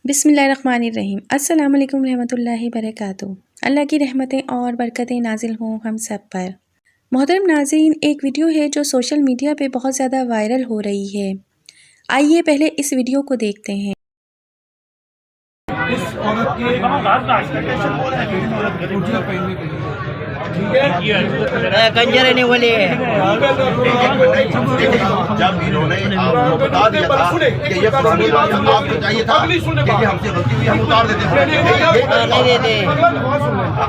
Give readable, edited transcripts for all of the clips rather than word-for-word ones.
بسم اللہ الرحمن الرحیم۔ السلام علیکم ورحمۃ اللہ وبرکاتہ۔ اللہ کی رحمتیں اور برکتیں نازل ہوں ہم سب پر۔ محترم ناظرین، ایک ویڈیو ہے جو سوشل میڈیا پہ بہت زیادہ وائرل ہو رہی ہے۔ آئیے پہلے اس ویڈیو کو دیکھتے ہیں۔ اس عورت کنجر نہیں بولے جب انہوں نے بتا دیا تھا کہ یہ فلانی بات آپ کو چاہیے تھا کہ یہ ہم سے غلطی ہوئی ہم اتار دیتے ہیں نہیں دیتے۔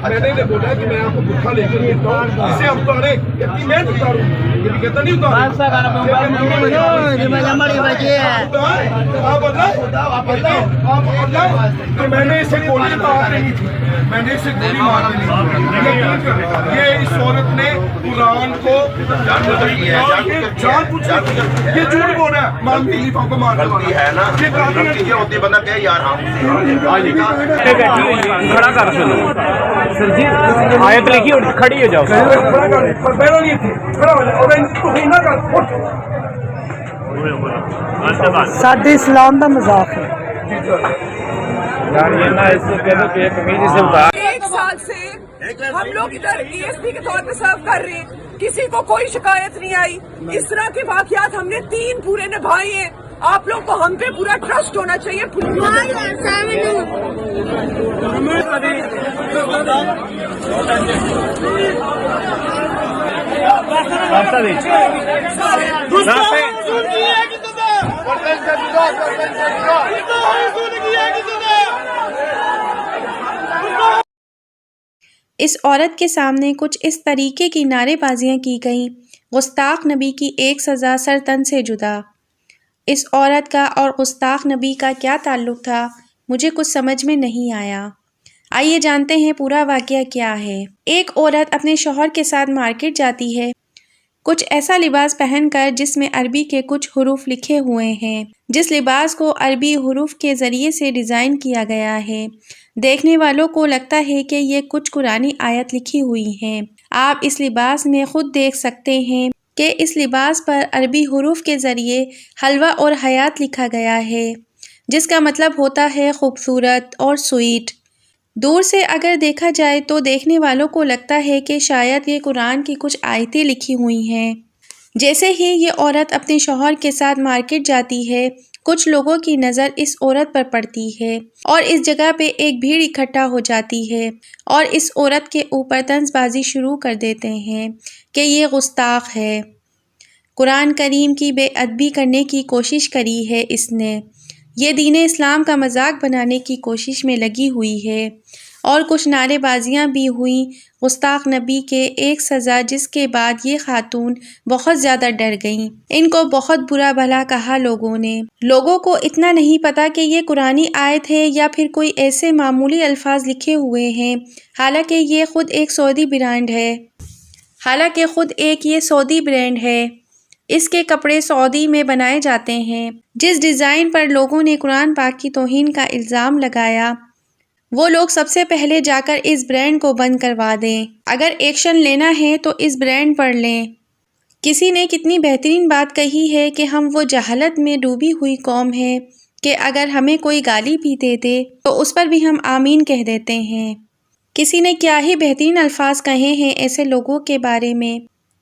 میں نے بولا کہ میں آپ کو گٹھا لے کر دیتا ہوں، اسے ہم اتارے اتنی میں اتاروں، یہ بھی کہتا نہیں اتاروں تو میں نے اسے گولی مارنے نہیں تھی، میں نے اسے گولی مارنے نہیں تھی۔ یہ اس عورت نے قرآن کو جان بوجھ یہ جھوٹ بول رہا ہے، مانتی نہیں کو مارتی ہے نا، یہ ہوتی بندہ کہ یار کھڑا کر سنو سر جی، آیت لکھی اور کھڑی ہو جاؤ۔ ساڈے اسلام کا مذاق ہے۔ ایک سال سے ہم لوگ ادھر ڈی ایس پی کے طور پہ سرو کر رہے ہیں، کسی کو کوئی شکایت نہیں آئی۔ اس طرح کے واقعات ہم نے 3 پورے نبھائے ہیں۔ آپ لوگ کو ہم پہ پورا ٹرسٹ ہونا چاہیے۔ اس عورت کے سامنے کچھ اس طریقے کی نعرے بازیاں کی گئیں، گستاخ نبی کی ایک سزا سر تن سے جدا۔ اس عورت کا اور گستاخ نبی کا کیا تعلق تھا، مجھے کچھ سمجھ میں نہیں آیا۔ آئیے جانتے ہیں پورا واقعہ کیا ہے۔ ایک عورت اپنے شوہر کے ساتھ مارکیٹ جاتی ہے، کچھ ایسا لباس پہن کر جس میں عربی کے کچھ حروف لکھے ہوئے ہیں، جس لباس کو عربی حروف کے ذریعے سے ڈیزائن کیا گیا ہے۔ دیکھنے والوں کو لگتا ہے کہ یہ کچھ قرآنی آیت لکھی ہوئی ہیں۔ آپ اس لباس میں خود دیکھ سکتے ہیں کہ اس لباس پر عربی حروف کے ذریعے حلوہ اور حیات لکھا گیا ہے، جس کا مطلب ہوتا ہے خوبصورت اور سویٹ۔ دور سے اگر دیکھا جائے تو دیکھنے والوں کو لگتا ہے کہ شاید یہ قرآن کی کچھ آیتیں لکھی ہوئی ہیں۔ جیسے ہی یہ عورت اپنے شوہر کے ساتھ مارکیٹ جاتی ہے، کچھ لوگوں کی نظر اس عورت پر پڑتی ہے اور اس جگہ پہ ایک بھیڑ اکٹھا ہو جاتی ہے اور اس عورت کے اوپر طنز بازی شروع کر دیتے ہیں کہ یہ گستاخ ہے، قرآن کریم کی بے ادبی کرنے کی کوشش کری ہے اس نے، یہ دین اسلام کا مذاق بنانے کی کوشش میں لگی ہوئی ہے، اور کچھ نعرے بازیاں بھی ہوئیں گستاخ نبی کے ایک سزا، جس کے بعد یہ خاتون بہت زیادہ ڈر گئیں۔ ان کو بہت برا بھلا کہا لوگوں نے۔ لوگوں کو اتنا نہیں پتا کہ یہ قرآنی آیت ہے یا پھر کوئی ایسے معمولی الفاظ لکھے ہوئے ہیں، حالانکہ یہ خود ایک سعودی برانڈ ہے۔ اس کے کپڑے سعودی میں بنائے جاتے ہیں۔ جس ڈیزائن پر لوگوں نے قرآن پاک کی توہین کا الزام لگایا، وہ لوگ سب سے پہلے جا کر اس برانڈ کو بند کروا دیں۔ اگر ایکشن لینا ہے تو اس برانڈ پر لیں۔ کسی نے کتنی بہترین بات کہی ہے کہ ہم وہ جہالت میں ڈوبی ہوئی قوم ہے کہ اگر ہمیں کوئی گالی بھی دے دے تو اس پر بھی ہم آمین کہہ دیتے ہیں۔ کسی نے کیا ہی بہترین الفاظ کہے ہیں ایسے لوگوں کے بارے میں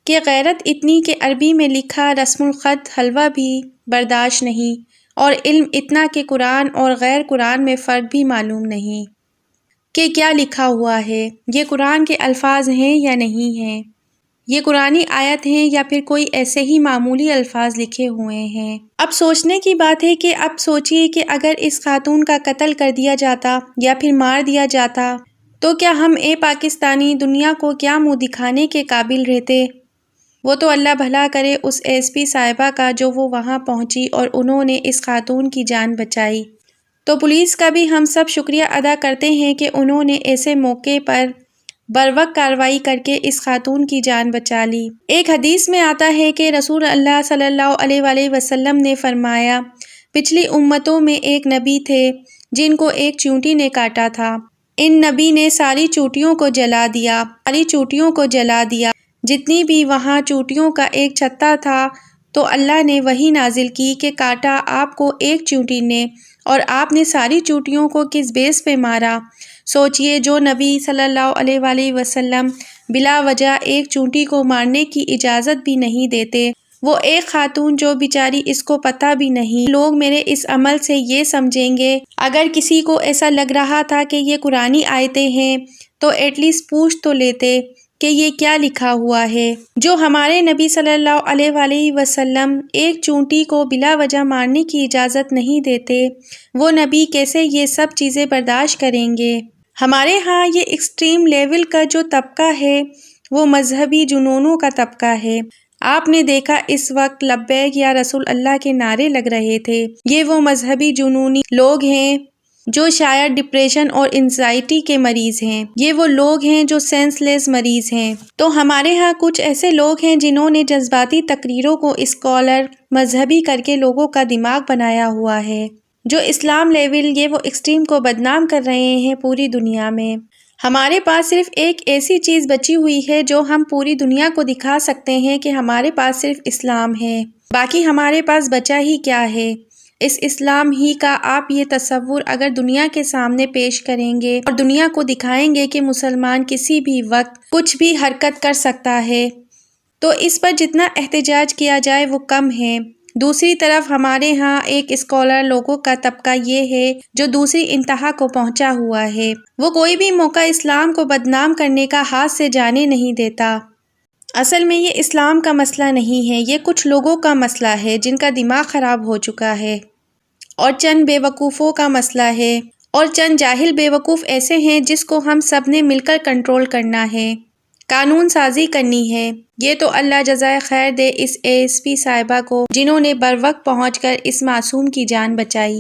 کہ غیرت اتنی کہ عربی میں لکھا رسم الخط حلوہ بھی برداشت نہیں، اور علم اتنا کہ قرآن اور غیر قرآن میں فرق بھی معلوم نہیں کہ کیا لکھا ہوا ہے، یہ قرآن کے الفاظ ہیں یا نہیں ہیں، یہ قرآنی آیت ہیں یا پھر کوئی ایسے ہی معمولی الفاظ لکھے ہوئے ہیں۔ اب سوچنے کی بات ہے کہ اب سوچئے کہ اگر اس خاتون کا قتل کر دیا جاتا یا پھر مار دیا جاتا تو کیا ہم پاکستانی دنیا کو کیا منہ دکھانے کے قابل رہتے؟ وہ تو اللہ بھلا کرے اس ایس پی صاحبہ کا جو وہ وہاں پہنچی اور انہوں نے اس خاتون کی جان بچائی۔ تو پولیس کا بھی ہم سب شکریہ ادا کرتے ہیں کہ انہوں نے ایسے موقع پر بروقت کارروائی کر کے اس خاتون کی جان بچا لی۔ ایک حدیث میں آتا ہے کہ رسول اللہ صلی اللہ علیہ وآلہ وسلم نے فرمایا، پچھلی امتوں میں ایک نبی تھے جن کو ایک چیونٹی نے کاٹا تھا، ان نبی نے ساری چوٹیوں کو جلا دیا، جتنی بھی وہاں چوٹیوں کا ایک چھتا تھا تو اللہ نے وحی نازل کی کہ کاٹا آپ کو ایک چیونٹی نے اور آپ نے ساری چیونٹیوں کو کس بیس پہ مارا۔ سوچئے جو نبی صلی اللہ علیہ وآلہ وسلم بلا وجہ ایک چیونٹی کو مارنے کی اجازت بھی نہیں دیتے، وہ ایک خاتون جو بیچاری اس کو پتہ بھی نہیں، لوگ میرے اس عمل سے یہ سمجھیں گے۔ اگر کسی کو ایسا لگ رہا تھا کہ یہ قرآنی آیتیں ہیں تو ایٹ لیسٹ پوچھ تو لیتے کہ یہ کیا لکھا ہوا ہے۔ جو ہمارے نبی صلی اللہ علیہ وآلہ وسلم ایک چونٹی کو بلا وجہ مارنے کی اجازت نہیں دیتے، وہ نبی کیسے یہ سب چیزیں برداشت کریں گے؟ ہمارے ہاں یہ ایکسٹریم لیول کا جو طبقہ ہے وہ مذہبی جنونوں کا طبقہ ہے۔ آپ نے دیکھا اس وقت لبیک یا رسول اللہ کے نعرے لگ رہے تھے، یہ وہ مذہبی جنونی لوگ ہیں جو شاید ڈپریشن اور انزائٹی کے مریض ہیں، یہ وہ لوگ ہیں جو سینس لیس مریض ہیں۔ تو ہمارے ہاں کچھ ایسے لوگ ہیں جنہوں نے جذباتی تقریروں کو اسکالر مذہبی کر کے لوگوں کا دماغ بنایا ہوا ہے، جو اسلام لیول یہ وہ ایکسٹریم کو بدنام کر رہے ہیں پوری دنیا میں۔ ہمارے پاس صرف ایک ایسی چیز بچی ہوئی ہے جو ہم پوری دنیا کو دکھا سکتے ہیں کہ ہمارے پاس صرف اسلام ہے، باقی ہمارے پاس بچا ہی کیا ہے؟ اس اسلام ہی کا آپ یہ تصور اگر دنیا کے سامنے پیش کریں گے اور دنیا کو دکھائیں گے کہ مسلمان کسی بھی وقت کچھ بھی حرکت کر سکتا ہے، تو اس پر جتنا احتجاج کیا جائے وہ کم ہے۔ دوسری طرف ہمارے ہاں ایک اسکالر لوگوں کا طبقہ یہ ہے جو دوسری انتہا کو پہنچا ہوا ہے، وہ کوئی بھی موقع اسلام کو بدنام کرنے کا ہاتھ سے جانے نہیں دیتا۔ اصل میں یہ اسلام کا مسئلہ نہیں ہے، یہ کچھ لوگوں کا مسئلہ ہے جن کا دماغ خراب ہو چکا ہے، اور چند بے وقوفوں کا مسئلہ ہے، اور چند جاہل بے وقوف ایسے ہیں جس کو ہم سب نے مل کر کنٹرول کرنا ہے، قانون سازی کرنی ہے۔ یہ تو اللہ جزائے خیر دے اس ASP صاحبہ کو جنہوں نے بروقت پہنچ کر اس معصوم کی جان بچائی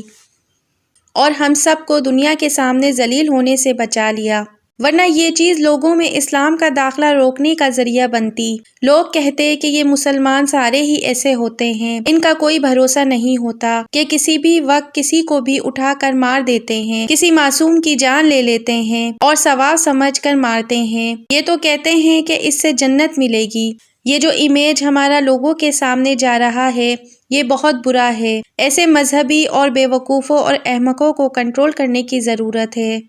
اور ہم سب کو دنیا کے سامنے ذلیل ہونے سے بچا لیا، ورنہ یہ چیز لوگوں میں اسلام کا داخلہ روکنے کا ذریعہ بنتی۔ لوگ کہتے کہ یہ مسلمان سارے ہی ایسے ہوتے ہیں، ان کا کوئی بھروسہ نہیں ہوتا، کہ کسی بھی وقت کسی کو بھی اٹھا کر مار دیتے ہیں، کسی معصوم کی جان لے لیتے ہیں اور ثواب سمجھ کر مارتے ہیں۔ یہ تو کہتے ہیں کہ اس سے جنت ملے گی۔ یہ جو امیج ہمارا لوگوں کے سامنے جا رہا ہے یہ بہت برا ہے۔ ایسے مذہبی اور بے وقوفوں اور احمقوں کو کنٹرول کرنے کی ضرورت ہے۔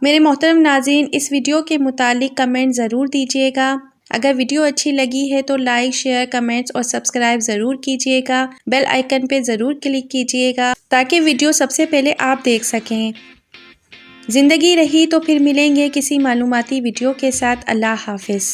میرے محترم ناظرین، اس ویڈیو کے متعلق کمنٹ ضرور دیجیے گا۔ اگر ویڈیو اچھی لگی ہے تو لائک، شیئر، کمنٹس اور سبسکرائب ضرور کیجیے گا۔ بیل آئیکن پہ ضرور کلک کیجیے گا تاکہ ویڈیو سب سے پہلے آپ دیکھ سکیں۔ زندگی رہی تو پھر ملیں گے کسی معلوماتی ویڈیو کے ساتھ۔ اللہ حافظ۔